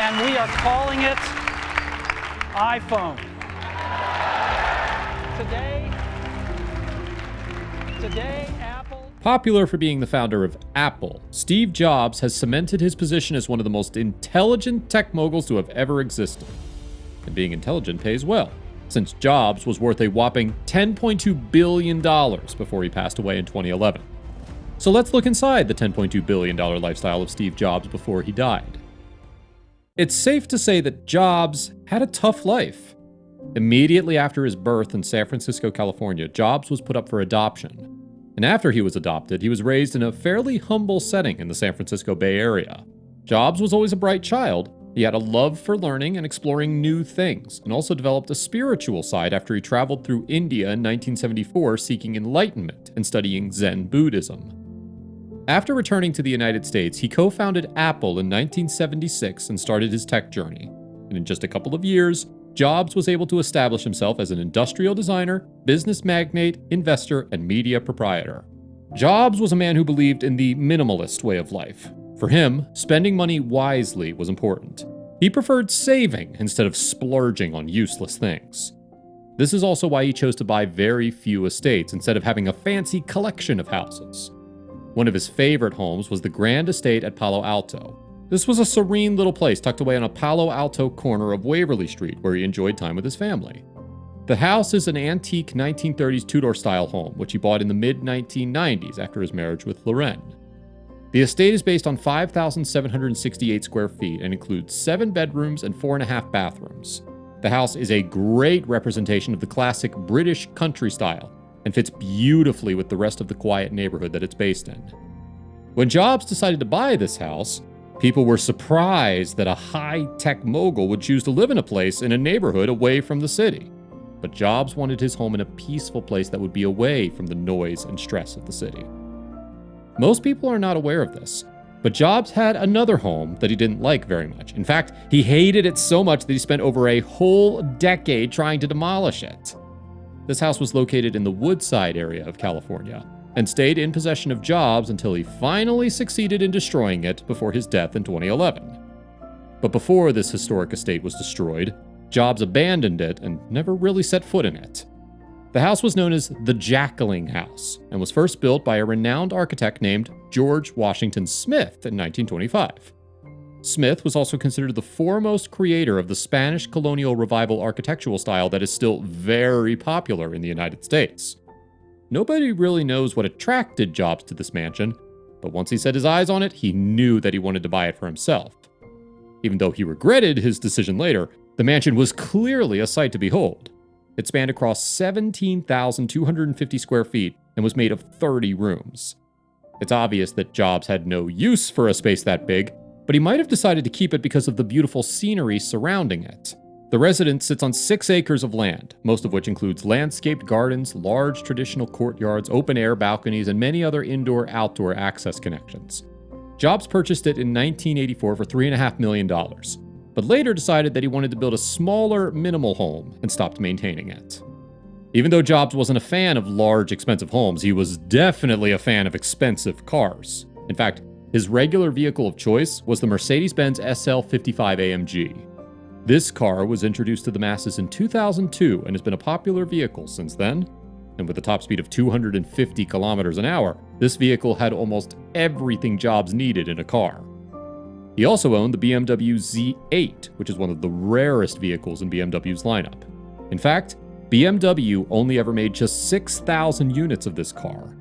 and we are calling it iPhone. Today, Apple... Popular for being the founder of Apple, Steve Jobs has cemented his position as one of the most intelligent tech moguls to have ever existed. And being intelligent pays well, since Jobs was worth a whopping $10.2 billion before he passed away in 2011. So let's look inside the $10.2 billion lifestyle of Steve Jobs before he died. It's safe to say that Jobs had a tough life. Immediately after his birth in San Francisco, California, Jobs was put up for adoption. And after he was adopted, he was raised in a fairly humble setting in the San Francisco Bay Area. Jobs was always a bright child. He had a love for learning and exploring new things, and also developed a spiritual side after he traveled through India in 1974 seeking enlightenment and studying Zen Buddhism. After returning to the United States, he co-founded Apple in 1976 and started his tech journey. And in just a couple of years, Jobs was able to establish himself as an industrial designer, business magnate, investor, and media proprietor. Jobs was a man who believed in the minimalist way of life. For him, spending money wisely was important. He preferred saving instead of splurging on useless things. This is also why he chose to buy very few estates instead of having a fancy collection of houses. One of his favorite homes was the Grand Estate at Palo Alto. This was a serene little place tucked away on a Palo Alto corner of Waverly Street where he enjoyed time with his family. The house is an antique 1930s Tudor-style home, which he bought in the mid-1990s after his marriage with Lorraine. The estate is based on 5,768 square feet and includes 7 bedrooms and 4.5 bathrooms. The house is a great representation of the classic British country style and fits beautifully with the rest of the quiet neighborhood that it's based in. When Jobs decided to buy this house, people were surprised that a high-tech mogul would choose to live in a place in a neighborhood away from the city. But Jobs wanted his home in a peaceful place that would be away from the noise and stress of the city. Most people are not aware of this, but Jobs had another home that he didn't like very much. In fact, he hated it so much that he spent over a whole decade trying to demolish it. This house was located in the Woodside area of California, and stayed in possession of Jobs until he finally succeeded in destroying it before his death in 2011. But before this historic estate was destroyed, Jobs abandoned it and never really set foot in it. The house was known as the Jackling House and was first built by a renowned architect named George Washington Smith in 1925. Smith was also considered the foremost creator of the Spanish colonial revival architectural style that is still very popular in the United States. Nobody really knows what attracted Jobs to this mansion, but once he set his eyes on it, he knew that he wanted to buy it for himself. Even though he regretted his decision later, the mansion was clearly a sight to behold. It spanned across 17,250 square feet and was made of 30 rooms. It's obvious that Jobs had no use for a space that big, but he might have decided to keep it because of the beautiful scenery surrounding it. The residence sits on 6 acres of land, most of which includes landscaped gardens, large traditional courtyards, open-air balconies, and many other indoor-outdoor access connections. Jobs purchased it in 1984 for $3.5 million, but later decided that he wanted to build a smaller, minimal home and stopped maintaining it. Even though Jobs wasn't a fan of large, expensive homes, he was definitely a fan of expensive cars. In fact, his regular vehicle of choice was the Mercedes-Benz SL55 AMG. This car was introduced to the masses in 2002 and has been a popular vehicle since then. And with a top speed of 250 kilometers an hour, this vehicle had almost everything Jobs needed in a car. He also owned the BMW Z8, which is one of the rarest vehicles in BMW's lineup. In fact, BMW only ever made just 6,000 units of this car.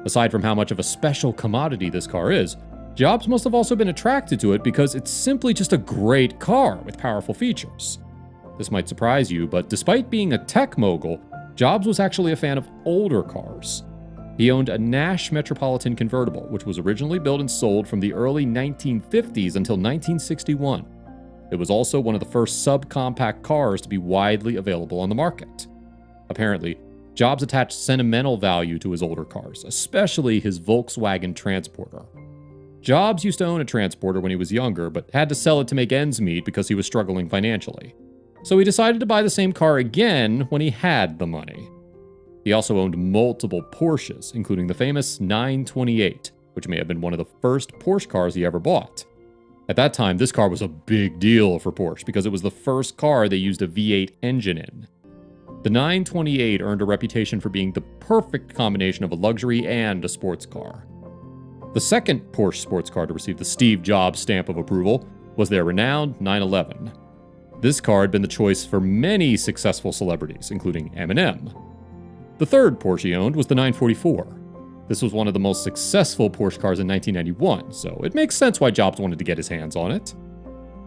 Aside from how much of a special commodity this car is, Jobs must have also been attracted to it because it's simply just a great car with powerful features. This might surprise you, but despite being a tech mogul, Jobs was actually a fan of older cars. He owned a Nash Metropolitan convertible, which was originally built and sold from the early 1950s until 1961. It was also one of the first subcompact cars to be widely available on the market. Apparently, Jobs attached sentimental value to his older cars, especially his Volkswagen Transporter. Jobs used to own a Transporter when he was younger, but had to sell it to make ends meet because he was struggling financially. So he decided to buy the same car again when he had the money. He also owned multiple Porsches, including the famous 928, which may have been one of the first Porsche cars he ever bought. At that time, this car was a big deal for Porsche because it was the first car they used a V8 engine in. The 928 earned a reputation for being the perfect combination of a luxury and a sports car. The second Porsche sports car to receive the Steve Jobs stamp of approval was their renowned 911. This car had been the choice for many successful celebrities, including Eminem. The third Porsche he owned was the 944. This was one of the most successful Porsche cars in 1991, so it makes sense why Jobs wanted to get his hands on it.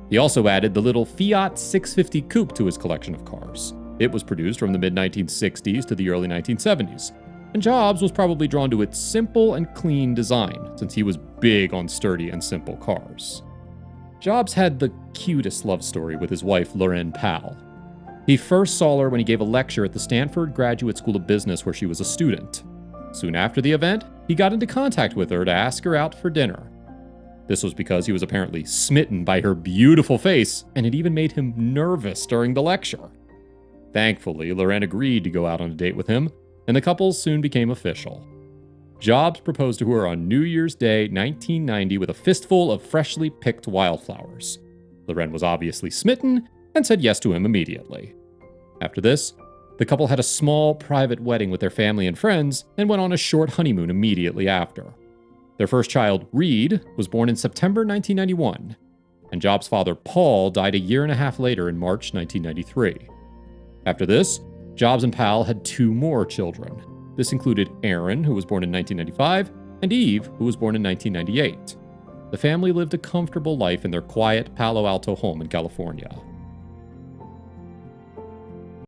He also added the little Fiat 650 Coupe to his collection of cars. It was produced from the mid-1960s to the early 1970s, and Jobs was probably drawn to its simple and clean design, since he was big on sturdy and simple cars. Jobs had the cutest love story with his wife, Lorraine Powell. He first saw her when he gave a lecture at the Stanford Graduate School of Business where she was a student. Soon after the event, he got into contact with her to ask her out for dinner. This was because he was apparently smitten by her beautiful face, and it even made him nervous during the lecture. Thankfully, Lorraine agreed to go out on a date with him, and the couple soon became official. Jobs proposed to her on New Year's Day, 1990, with a fistful of freshly picked wildflowers. Lorraine was obviously smitten and said yes to him immediately. After this, the couple had a small private wedding with their family and friends and went on a short honeymoon immediately after. Their first child, Reed, was born in September 1991, and Jobs' father, Paul, died a year and a half later in March 1993. After this, Jobs and Powell had two more children. This included Aaron, who was born in 1995, and Eve, who was born in 1998. The family lived a comfortable life in their quiet Palo Alto home in California.